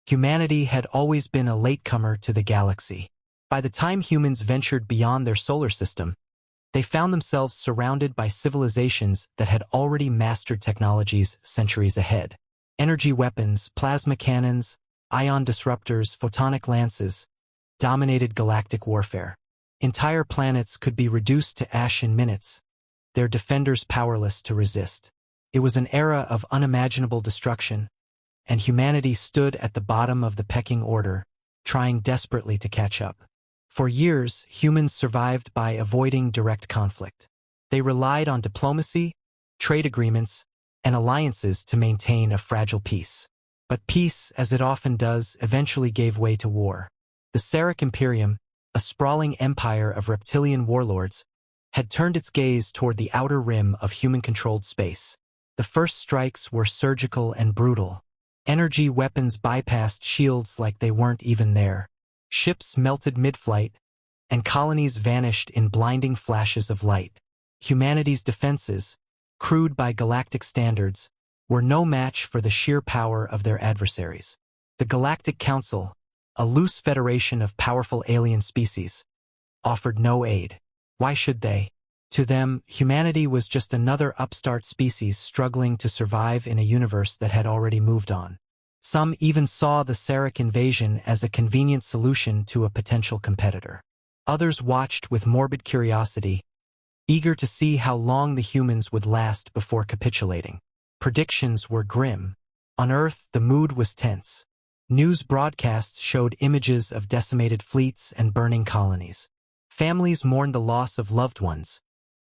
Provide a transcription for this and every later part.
Humanity had always been a latecomer to the galaxy. By the time humans ventured beyond their solar system, they found themselves surrounded by civilizations that had already mastered technologies centuries ahead. Energy weapons, plasma cannons, ion disruptors, photonic lances dominated galactic warfare. Entire planets could be reduced to ash in minutes, their defenders powerless to resist. It was an era of unimaginable destruction, and humanity stood at the bottom of the pecking order, trying desperately to catch up. For years, humans survived by avoiding direct conflict. They relied on diplomacy, trade agreements, and alliances to maintain a fragile peace. But peace, as it often does, eventually gave way to war. The Sarrak Imperium, a sprawling empire of reptilian warlords, had turned its gaze toward the outer rim of human-controlled space. The first strikes were surgical and brutal. Energy weapons bypassed shields like they weren't even there. Ships melted mid-flight, and colonies vanished in blinding flashes of light. Humanity's defenses, crude by galactic standards, were no match for the sheer power of their adversaries. The Galactic Council, a loose federation of powerful alien species, offered no aid. Why should they? To them, humanity was just another upstart species struggling to survive in a universe that had already moved on. Some even saw the Sarrak invasion as a convenient solution to a potential competitor. Others watched with morbid curiosity, eager to see how long the humans would last before capitulating. Predictions were grim. On Earth, the mood was tense. News broadcasts showed images of decimated fleets and burning colonies. Families mourned the loss of loved ones,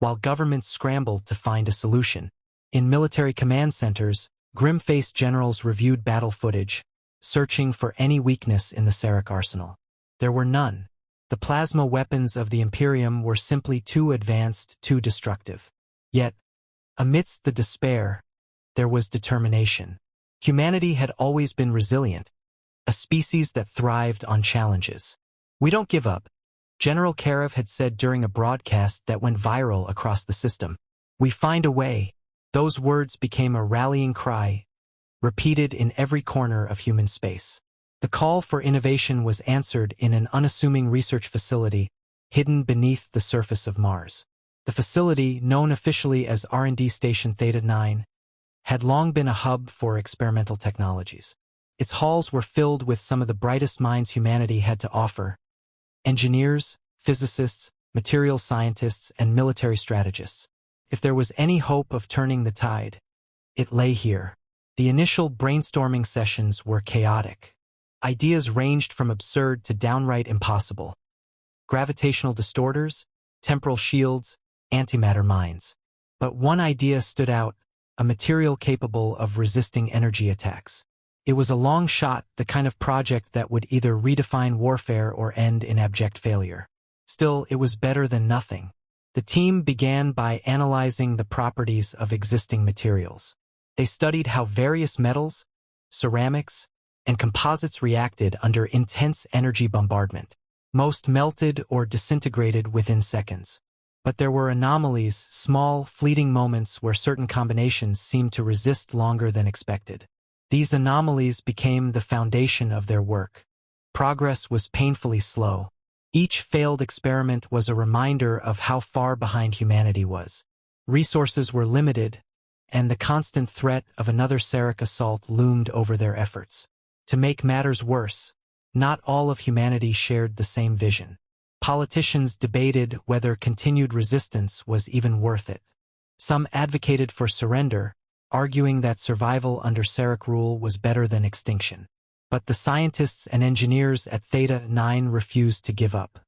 while governments scrambled to find a solution. In military command centers, grim-faced generals reviewed battle footage, searching for any weakness in the Sarrak arsenal. There were none. The plasma weapons of the Imperium were simply too advanced, too destructive. Yet, amidst the despair, there was determination. Humanity had always been resilient, a species that thrived on challenges. "We don't give up," General Karev had said during a broadcast that went viral across the system. "We find a way." Those words became a rallying cry, repeated in every corner of human space. The call for innovation was answered in an unassuming research facility hidden beneath the surface of Mars. The facility, known officially as R&D Station Theta 9, had long been a hub for experimental technologies. Its halls were filled with some of the brightest minds humanity had to offer: engineers, physicists, material scientists, and military strategists. If there was any hope of turning the tide, it lay here. The initial brainstorming sessions were chaotic. Ideas ranged from absurd to downright impossible. Gravitational distorters, temporal shields, antimatter mines. But one idea stood out: a material capable of resisting energy attacks. It was a long shot, the kind of project that would either redefine warfare or end in abject failure. Still, it was better than nothing. The team began by analyzing the properties of existing materials. They studied how various metals, ceramics, and composites reacted under intense energy bombardment. Most melted or disintegrated within seconds. But there were anomalies, small, fleeting moments where certain combinations seemed to resist longer than expected. These anomalies became the foundation of their work. Progress was painfully slow. Each failed experiment was a reminder of how far behind humanity was. Resources were limited, and the constant threat of another Sarrak assault loomed over their efforts. To make matters worse, not all of humanity shared the same vision. Politicians debated whether continued resistance was even worth it. Some advocated for surrender, arguing that survival under Sarrak rule was better than extinction. But the scientists and engineers at Theta 9 refused to give up.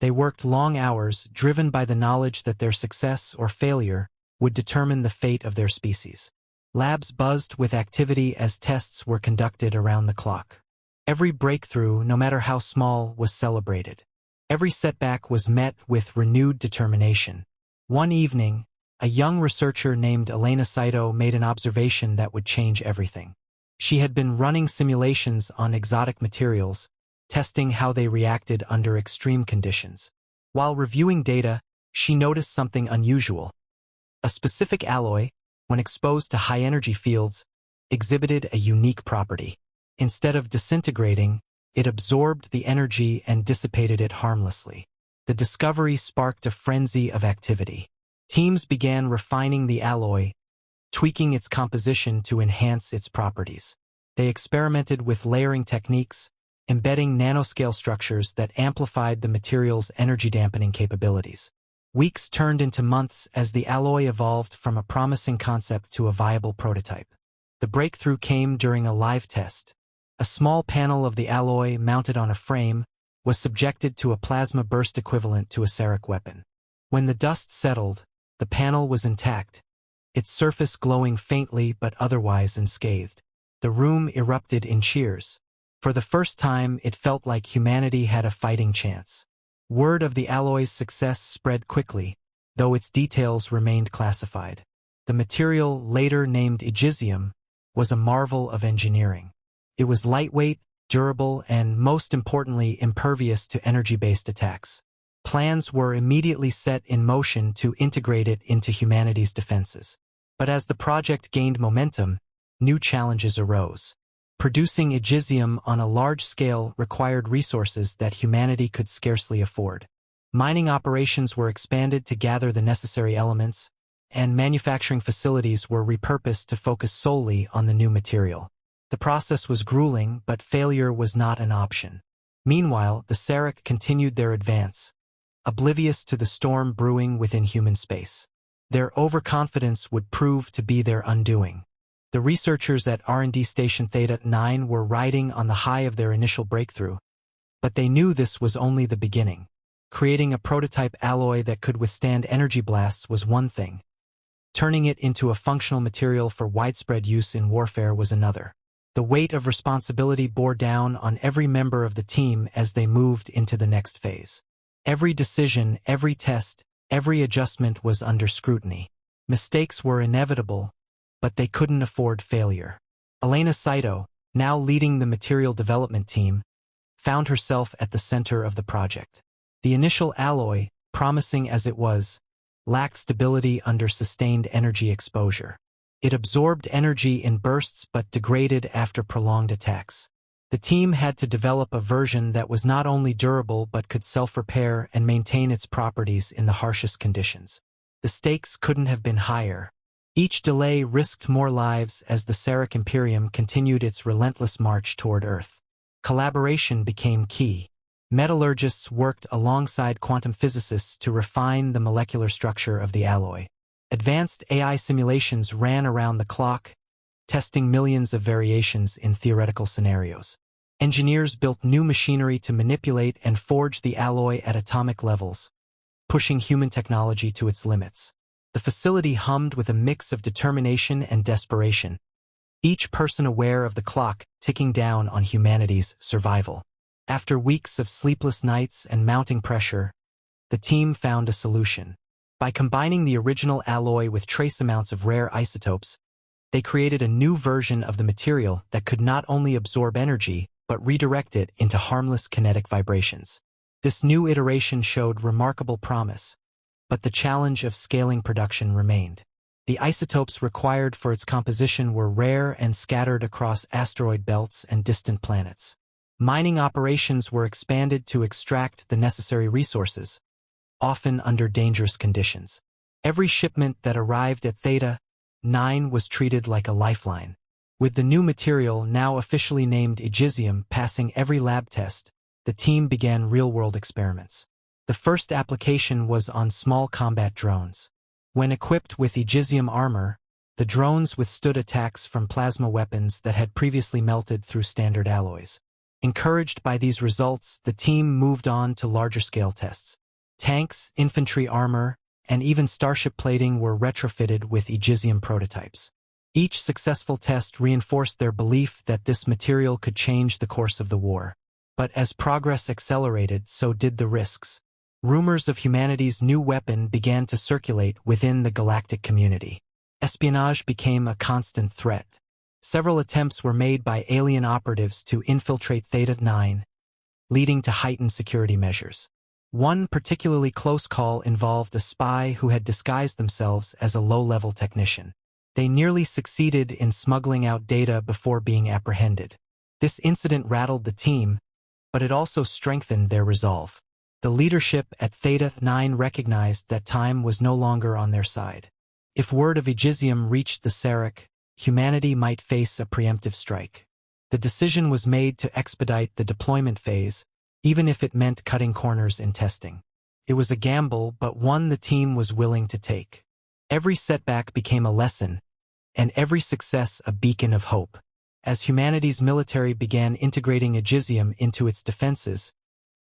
They worked long hours, driven by the knowledge that their success or failure would determine the fate of their species. Labs buzzed with activity as tests were conducted around the clock. Every breakthrough, no matter how small, was celebrated. Every setback was met with renewed determination. One evening, a young researcher named Elena Saito made an observation that would change everything. She had been running simulations on exotic materials, testing how they reacted under extreme conditions. While reviewing data, she noticed something unusual. A specific alloy, when exposed to high-energy fields, exhibited a unique property. Instead of disintegrating, it absorbed the energy and dissipated it harmlessly. The discovery sparked a frenzy of activity. Teams began refining the alloy, tweaking its composition to enhance its properties. They experimented with layering techniques, embedding nanoscale structures that amplified the material's energy-dampening capabilities. Weeks turned into months as the alloy evolved from a promising concept to a viable prototype. The breakthrough came during a live test. A small panel of the alloy mounted on a frame was subjected to a plasma burst equivalent to a Sarrak weapon. When the dust settled, the panel was intact, its surface glowing faintly but otherwise unscathed. The room erupted in cheers. For the first time, it felt like humanity had a fighting chance. Word of the alloy's success spread quickly, though its details remained classified. The material, later named Egysium, was a marvel of engineering. It was lightweight, durable, and most importantly, impervious to energy-based attacks. Plans were immediately set in motion to integrate it into humanity's defenses. But as the project gained momentum, new challenges arose. Producing Egysium on a large scale required resources that humanity could scarcely afford. Mining operations were expanded to gather the necessary elements, and manufacturing facilities were repurposed to focus solely on the new material. The process was grueling, but failure was not an option. Meanwhile, the Sarrak continued their advance, oblivious to the storm brewing within human space. Their overconfidence would prove to be their undoing. The researchers at R&D Station Theta 9 were riding on the high of their initial breakthrough, but they knew this was only the beginning. Creating a prototype alloy that could withstand energy blasts was one thing. Turning it into a functional material for widespread use in warfare was another. The weight of responsibility bore down on every member of the team as they moved into the next phase. Every decision, every test, every adjustment was under scrutiny. Mistakes were inevitable, but they couldn't afford failure. Elena Saito, now leading the material development team, found herself at the center of the project. The initial alloy, promising as it was, lacked stability under sustained energy exposure. It absorbed energy in bursts but degraded after prolonged attacks. The team had to develop a version that was not only durable but could self-repair and maintain its properties in the harshest conditions. The stakes couldn't have been higher. Each delay risked more lives as the Sarrak Imperium continued its relentless march toward Earth. Collaboration became key. Metallurgists worked alongside quantum physicists to refine the molecular structure of the alloy. Advanced AI simulations ran around the clock, testing millions of variations in theoretical scenarios. Engineers built new machinery to manipulate and forge the alloy at atomic levels, pushing human technology to its limits. The facility hummed with a mix of determination and desperation, each person aware of the clock ticking down on humanity's survival. After weeks of sleepless nights and mounting pressure, the team found a solution. By combining the original alloy with trace amounts of rare isotopes, they created a new version of the material that could not only absorb energy, but redirect it into harmless kinetic vibrations. This new iteration showed remarkable promise, but the challenge of scaling production remained. The isotopes required for its composition were rare and scattered across asteroid belts and distant planets. Mining operations were expanded to extract the necessary resources, often under dangerous conditions. Every shipment that arrived at Theta 9 was treated like a lifeline. With the new material, now officially named Egysium, passing every lab test, the team began real-world experiments. The first application was on small combat drones. When equipped with Egysium armor, the drones withstood attacks from plasma weapons that had previously melted through standard alloys. Encouraged by these results, the team moved on to larger-scale tests. Tanks, infantry armor, and even starship plating were retrofitted with Egysium prototypes. Each successful test reinforced their belief that this material could change the course of the war. But as progress accelerated, so did the risks. Rumors of humanity's new weapon began to circulate within the galactic community. Espionage became a constant threat. Several attempts were made by alien operatives to infiltrate Theta 9, leading to heightened security measures. One particularly close call involved a spy who had disguised themselves as a low-level technician. They nearly succeeded in smuggling out data before being apprehended. This incident rattled the team, but it also strengthened their resolve. The leadership at Theta 9 recognized that time was no longer on their side. If word of Aegisium reached the Sarrak, humanity might face a preemptive strike. The decision was made to expedite the deployment phase, even if it meant cutting corners in testing. It was a gamble, but one the team was willing to take. Every setback became a lesson, and every success a beacon of hope. As humanity's military began integrating Aegisium into its defenses,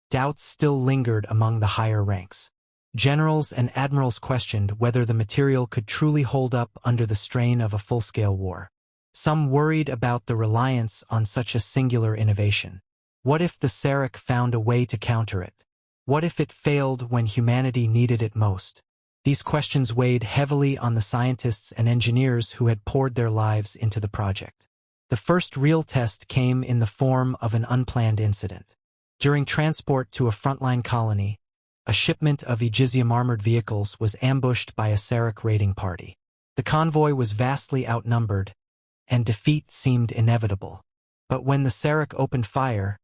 doubts still lingered among the higher ranks. Generals and admirals questioned whether the material could truly hold up under the strain of a full-scale war. Some worried about the reliance on such a singular innovation. What if the Sarrak found a way to counter it? What if it failed when humanity needed it most? These questions weighed heavily on the scientists and engineers who had poured their lives into the project. The first real test came in the form of an unplanned incident. During transport to a frontline colony, a shipment of Aegisium armored vehicles was ambushed by a Sarrak raiding party. The convoy was vastly outnumbered, and defeat seemed inevitable. But when the Sarrak opened fire,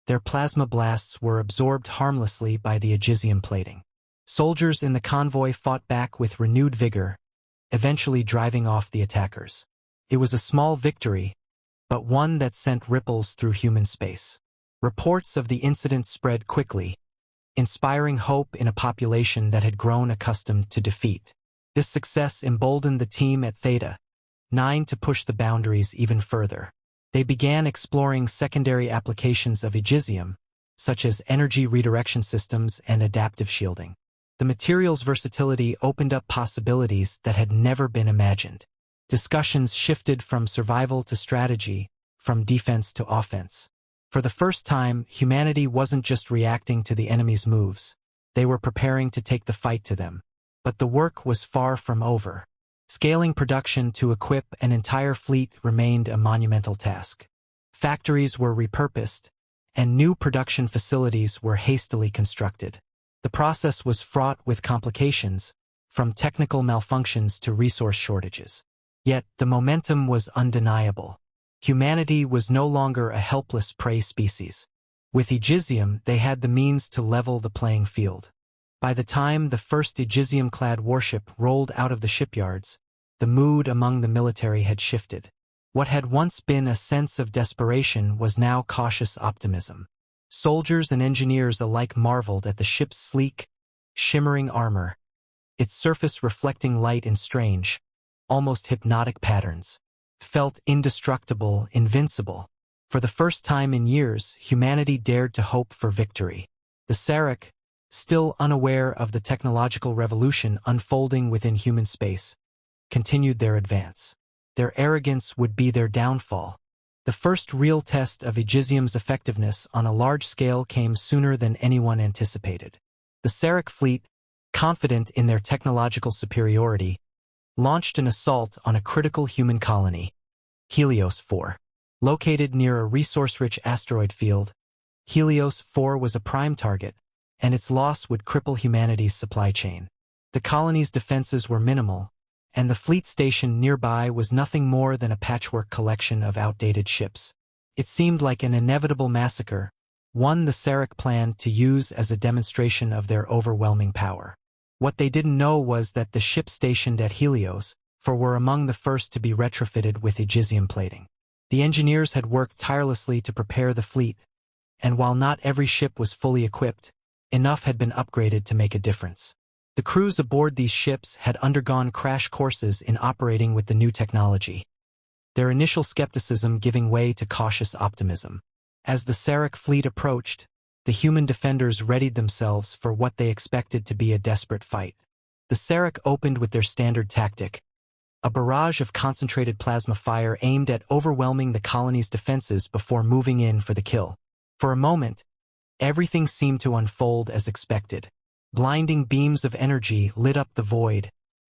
their plasma blasts were absorbed harmlessly by the Aegisium plating. Soldiers in the convoy fought back with renewed vigor, eventually driving off the attackers. It was a small victory, but one that sent ripples through human space. Reports of the incident spread quickly, inspiring hope in a population that had grown accustomed to defeat. This success emboldened the team at Theta 9 to push the boundaries even further. They began exploring secondary applications of Aegisium, such as energy redirection systems and adaptive shielding. The material's versatility opened up possibilities that had never been imagined. Discussions shifted from survival to strategy, from defense to offense. For the first time, humanity wasn't just reacting to the enemy's moves. They were preparing to take the fight to them. But the work was far from over. Scaling production to equip an entire fleet remained a monumental task. Factories were repurposed, and new production facilities were hastily constructed. The process was fraught with complications, from technical malfunctions to resource shortages. Yet the momentum was undeniable. Humanity was no longer a helpless prey species. With Aegisium, they had the means to level the playing field. By the time the first Aegisium-clad warship rolled out of the shipyards, the mood among the military had shifted. What had once been a sense of desperation was now cautious optimism. Soldiers and engineers alike marveled at the ship's sleek, shimmering armor, its surface reflecting light in strange, almost hypnotic patterns. Felt indestructible, invincible. For the first time in years, humanity dared to hope for victory. The Sarrak, still unaware of the technological revolution unfolding within human space, continued their advance. Their arrogance would be their downfall. The first real test of Aegisium's effectiveness on a large scale came sooner than anyone anticipated. The Sarrak fleet, confident in their technological superiority, launched an assault on a critical human colony, Helios 4. Located near a resource-rich asteroid field, Helios 4 was a prime target, and its loss would cripple humanity's supply chain. The colony's defenses were minimal, and the fleet station nearby was nothing more than a patchwork collection of outdated ships. It seemed like an inevitable massacre, one the Sarrak planned to use as a demonstration of their overwhelming power. What they didn't know was that the ships stationed at Helios 4 were among the first to be retrofitted with Aegisium plating. The engineers had worked tirelessly to prepare the fleet, and while not every ship was fully equipped, enough had been upgraded to make a difference. The crews aboard these ships had undergone crash courses in operating with the new technology, their initial skepticism giving way to cautious optimism. As the Sarrak fleet approached, the human defenders readied themselves for what they expected to be a desperate fight. The Sarrak opened with their standard tactic, a barrage of concentrated plasma fire aimed at overwhelming the colony's defenses before moving in for the kill. For a moment, everything seemed to unfold as expected. Blinding beams of energy lit up the void,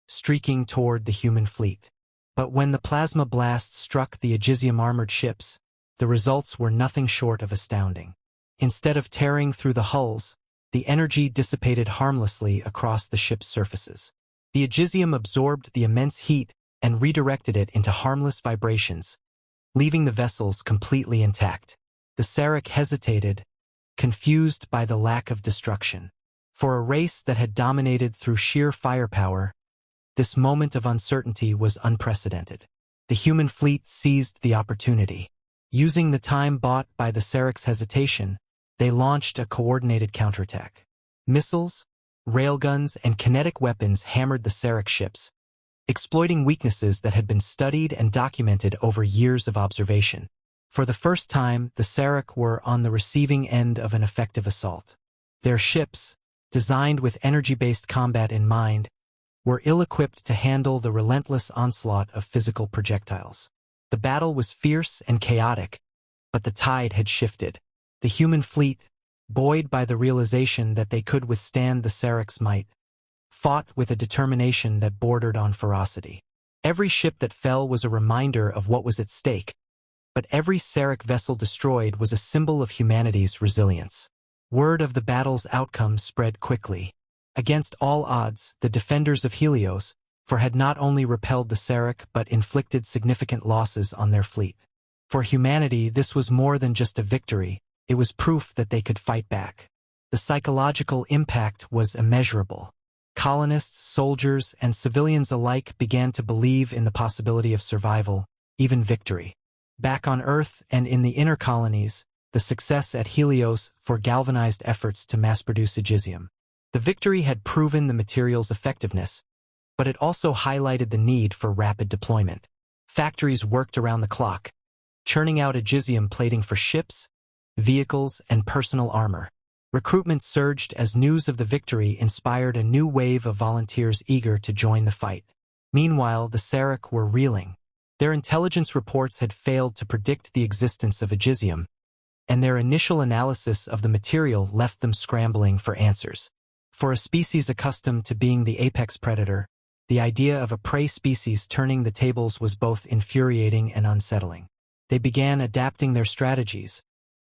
streaking toward the human fleet. But when the plasma blast struck the Aegisium armored ships, the results were nothing short of astounding. Instead of tearing through the hulls, the energy dissipated harmlessly across the ship's surfaces. The Aegisium absorbed the immense heat and redirected it into harmless vibrations, leaving the vessels completely intact. The Sarrak hesitated, confused by the lack of destruction. For a race that had dominated through sheer firepower, this moment of uncertainty was unprecedented. The human fleet seized the opportunity. Using the time bought by the Sarrak's hesitation, they launched a coordinated counterattack. Missiles, railguns, and kinetic weapons hammered the Sarrak ships, exploiting weaknesses that had been studied and documented over years of observation. For the first time, the Sarrak were on the receiving end of an effective assault. Their ships, designed with energy-based combat in mind, were ill-equipped to handle the relentless onslaught of physical projectiles. The battle was fierce and chaotic, but the tide had shifted. The human fleet, buoyed by the realization that they could withstand the Sarrak's might, fought with a determination that bordered on ferocity. Every ship that fell was a reminder of what was at stake, but every Sarrak vessel destroyed was a symbol of humanity's resilience. Word of the battle's outcome spread quickly. Against all odds, the defenders of Helios had not only repelled the Sarrak but inflicted significant losses on their fleet. For humanity, this was more than just a victory, it was proof that they could fight back. The psychological impact was immeasurable. Colonists, soldiers, and civilians alike began to believe in the possibility of survival, even victory. Back on Earth and in the inner colonies, the success at Helios galvanized efforts to mass-produce Egysium. The victory had proven the material's effectiveness, but it also highlighted the need for rapid deployment. Factories worked around the clock, churning out Egysium plating for ships, vehicles, and personal armor. Recruitment surged as news of the victory inspired a new wave of volunteers eager to join the fight. Meanwhile, the Sarrak were reeling. Their intelligence reports had failed to predict the existence of Egysium, and their initial analysis of the material left them scrambling for answers. For a species accustomed to being the apex predator, the idea of a prey species turning the tables was both infuriating and unsettling. They began adapting their strategies,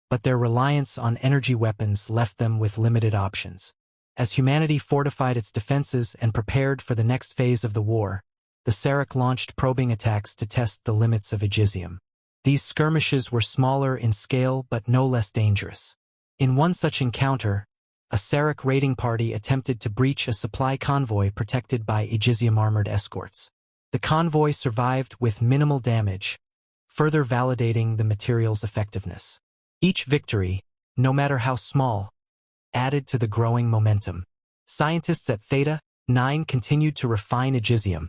but their reliance on energy weapons left them with limited options. As humanity fortified its defenses and prepared for the next phase of the war, the Sarrak launched probing attacks to test the limits of Egysium. These skirmishes were smaller in scale but no less dangerous. In one such encounter, a Sarrak raiding party attempted to breach a supply convoy protected by Egysium-armored escorts. The convoy survived with minimal damage, further validating the material's effectiveness. Each victory, no matter how small, added to the growing momentum. Scientists at Theta 9 continued to refine Egysium,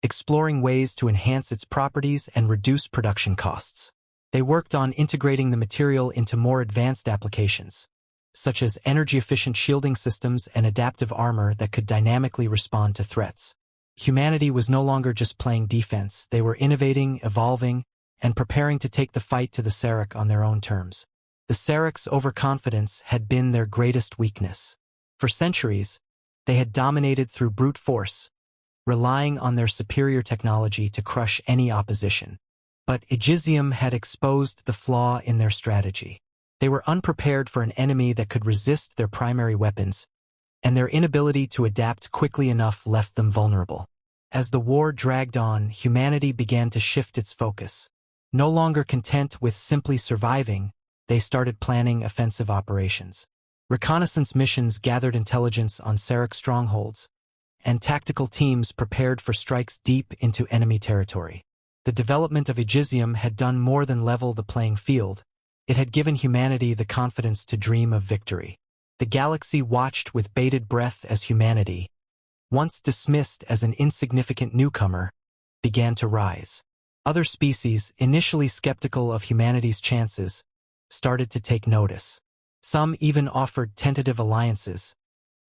exploring ways to enhance its properties and reduce production costs. They worked on integrating the material into more advanced applications, such as energy-efficient shielding systems and adaptive armor that could dynamically respond to threats. Humanity was no longer just playing defense, they were innovating, evolving, and preparing to take the fight to the Sarrak on their own terms. The Sarrak's overconfidence had been their greatest weakness. For centuries, they had dominated through brute force, relying on their superior technology to crush any opposition. But Egysium had exposed the flaw in their strategy. They were unprepared for an enemy that could resist their primary weapons, and their inability to adapt quickly enough left them vulnerable. As the war dragged on, humanity began to shift its focus. No longer content with simply surviving, they started planning offensive operations. Reconnaissance missions gathered intelligence on Sarrak strongholds, and tactical teams prepared for strikes deep into enemy territory. The development of Egysium had done more than level the playing field. It had given humanity the confidence to dream of victory. The galaxy watched with bated breath as humanity, once dismissed as an insignificant newcomer, began to rise. Other species, initially skeptical of humanity's chances, started to take notice. Some even offered tentative alliances,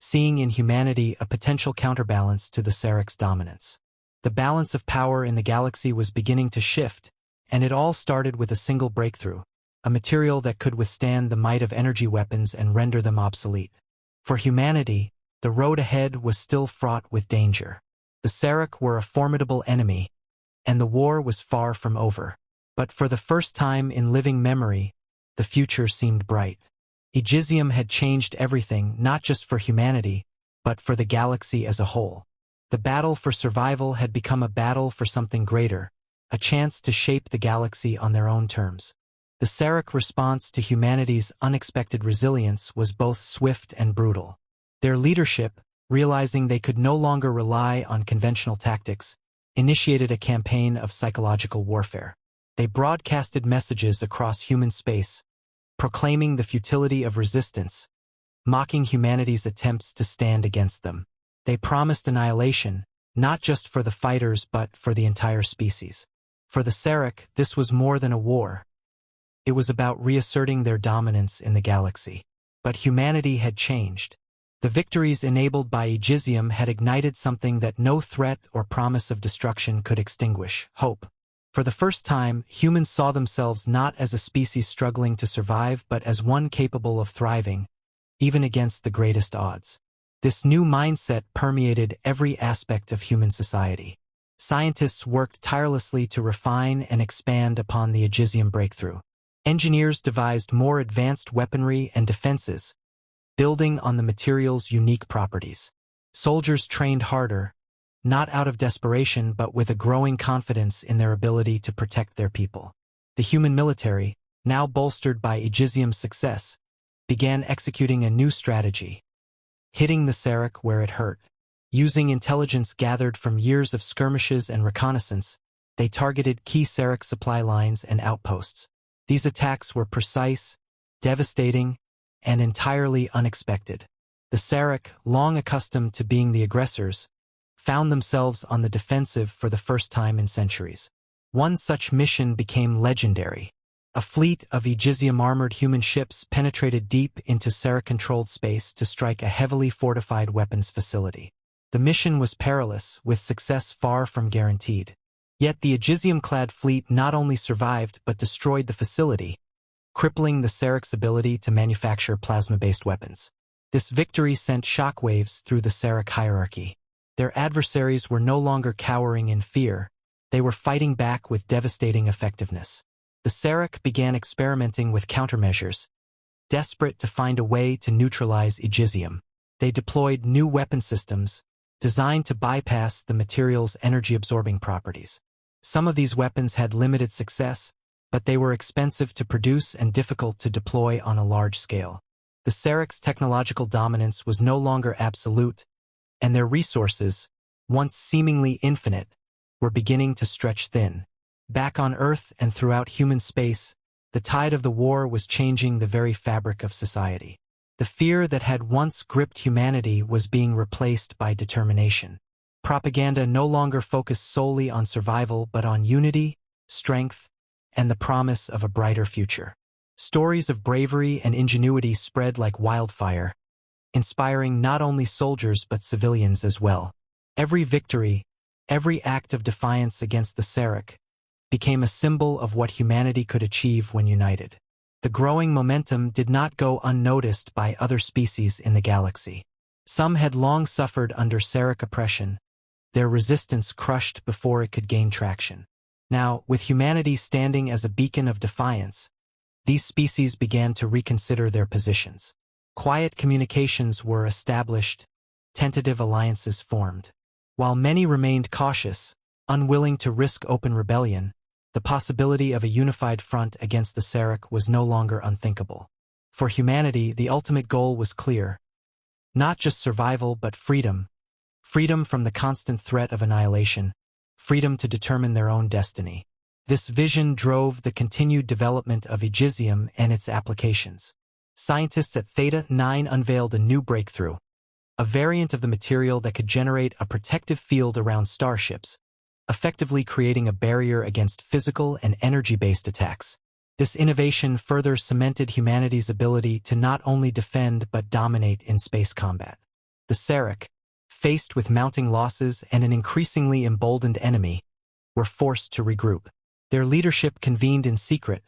seeing in humanity a potential counterbalance to the Sarrak's dominance. The balance of power in the galaxy was beginning to shift, and it all started with a single breakthrough, a material that could withstand the might of energy weapons and render them obsolete. For humanity, the road ahead was still fraught with danger. The Sarrak were a formidable enemy, and the war was far from over. But for the first time in living memory, the future seemed bright. Egysium had changed everything, not just for humanity, but for the galaxy as a whole. The battle for survival had become a battle for something greater, a chance to shape the galaxy on their own terms. The Sarrak response to humanity's unexpected resilience was both swift and brutal. Their leadership, realizing they could no longer rely on conventional tactics, initiated a campaign of psychological warfare. They broadcasted messages across human space, proclaiming the futility of resistance, mocking humanity's attempts to stand against them. They promised annihilation, not just for the fighters but for the entire species. For the Sarrak, this was more than a war. It was about reasserting their dominance in the galaxy. But humanity had changed. The victories enabled by Aegisium had ignited something that no threat or promise of destruction could extinguish: hope. For the first time, humans saw themselves not as a species struggling to survive but as one capable of thriving, even against the greatest odds. This new mindset permeated every aspect of human society. Scientists worked tirelessly to refine and expand upon the Aegisium breakthrough. Engineers devised more advanced weaponry and defenses, building on the material's unique properties. Soldiers trained harder, not out of desperation but with a growing confidence in their ability to protect their people. The human military, now bolstered by Aegisium's success, began executing a new strategy: hitting the Sarrak where it hurt. Using intelligence gathered from years of skirmishes and reconnaissance, they targeted key Sarrak supply lines and outposts. These attacks were precise, devastating, and entirely unexpected. The Sarrak, long accustomed to being the aggressors, found themselves on the defensive for the first time in centuries. One such mission became legendary. A fleet of Aegisium-armored human ships penetrated deep into Sarrak-controlled space to strike a heavily fortified weapons facility. The mission was perilous, with success far from guaranteed. Yet the Aegisium-clad fleet not only survived but destroyed the facility, crippling the Sarrak's ability to manufacture plasma-based weapons. This victory sent shockwaves through the Sarrak hierarchy. Their adversaries were no longer cowering in fear. They were fighting back with devastating effectiveness. The Sarrak began experimenting with countermeasures, desperate to find a way to neutralize Aegisium. They deployed new weapon systems, designed to bypass the material's energy-absorbing properties. Some of these weapons had limited success, but they were expensive to produce and difficult to deploy on a large scale. The Sarrak's technological dominance was no longer absolute, and their resources, once seemingly infinite, were beginning to stretch thin. Back on Earth and throughout human space, the tide of the war was changing the very fabric of society. The fear that had once gripped humanity was being replaced by determination. Propaganda no longer focused solely on survival but on unity, strength, and the promise of a brighter future. Stories of bravery and ingenuity spread like wildfire, inspiring not only soldiers but civilians as well. Every victory, every act of defiance against the Sarrak, became a symbol of what humanity could achieve when united. The growing momentum did not go unnoticed by other species in the galaxy. Some had long suffered under Sarrak oppression, their resistance crushed before it could gain traction. Now, with humanity standing as a beacon of defiance, these species began to reconsider their positions. Quiet communications were established, tentative alliances formed. While many remained cautious, unwilling to risk open rebellion, the possibility of a unified front against the Sarrak was no longer unthinkable. For humanity, the ultimate goal was clear: not just survival but freedom. Freedom from the constant threat of annihilation, freedom to determine their own destiny. This vision drove the continued development of Aegisium and its applications. Scientists at Theta 9 unveiled a new breakthrough, a variant of the material that could generate a protective field around starships, effectively creating a barrier against physical and energy-based attacks. This innovation further cemented humanity's ability to not only defend but dominate in space combat. The Sarrak, faced with mounting losses and an increasingly emboldened enemy, were forced to regroup. Their leadership convened in secret,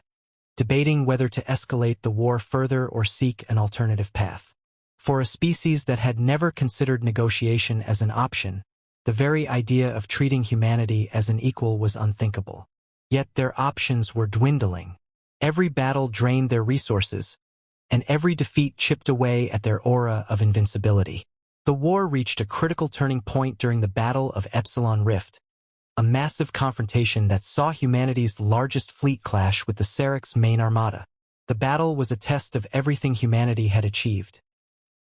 debating whether to escalate the war further or seek an alternative path. For a species that had never considered negotiation as an option, the very idea of treating humanity as an equal was unthinkable. Yet their options were dwindling. Every battle drained their resources, and every defeat chipped away at their aura of invincibility. The war reached a critical turning point during the Battle of Epsilon Rift, a massive confrontation that saw humanity's largest fleet clash with the Sarrak's main armada. The battle was a test of everything humanity had achieved: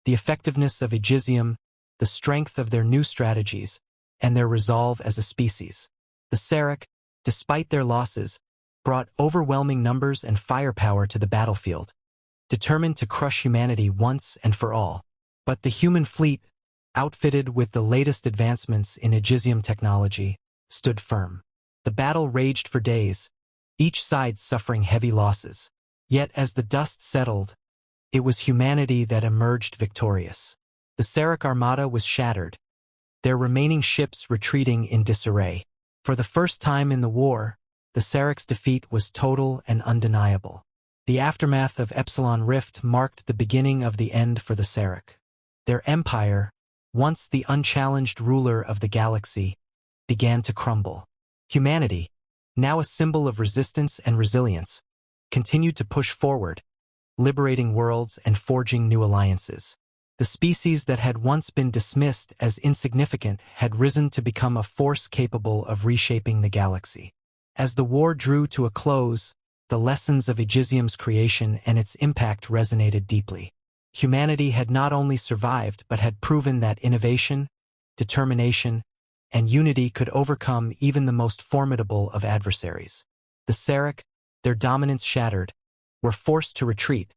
the effectiveness of Aegisium, the strength of their new strategies, and their resolve as a species. The Sarrak, despite their losses, brought overwhelming numbers and firepower to the battlefield, determined to crush humanity once and for all. But the human fleet, outfitted with the latest advancements in Aegisium technology, stood firm. The battle raged for days, each side suffering heavy losses. Yet as the dust settled, it was humanity that emerged victorious. The Sarrak armada was shattered, their remaining ships retreating in disarray. For the first time in the war, the Sarrak's defeat was total and undeniable. The aftermath of Epsilon Rift marked the beginning of the end for the Sarrak. Their empire, once the unchallenged ruler of the galaxy, began to crumble. Humanity, now a symbol of resistance and resilience, continued to push forward, liberating worlds and forging new alliances. The species that had once been dismissed as insignificant had risen to become a force capable of reshaping the galaxy. As the war drew to a close, the lessons of Aegisium's creation and its impact resonated deeply. Humanity had not only survived but had proven that innovation, determination, and unity could overcome even the most formidable of adversaries. The Sarrak, their dominance shattered, were forced to retreat,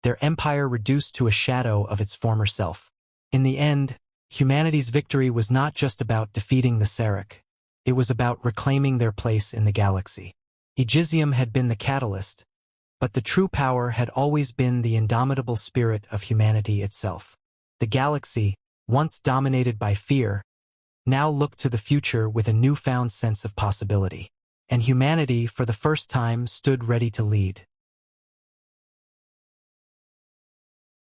their empire reduced to a shadow of its former self. In the end, humanity's victory was not just about defeating the Sarrak. It was about reclaiming their place in the galaxy. Aegisium had been the catalyst, but the true power had always been the indomitable spirit of humanity itself. The galaxy, once dominated by fear, now looked to the future with a newfound sense of possibility. And humanity, for the first time, stood ready to lead.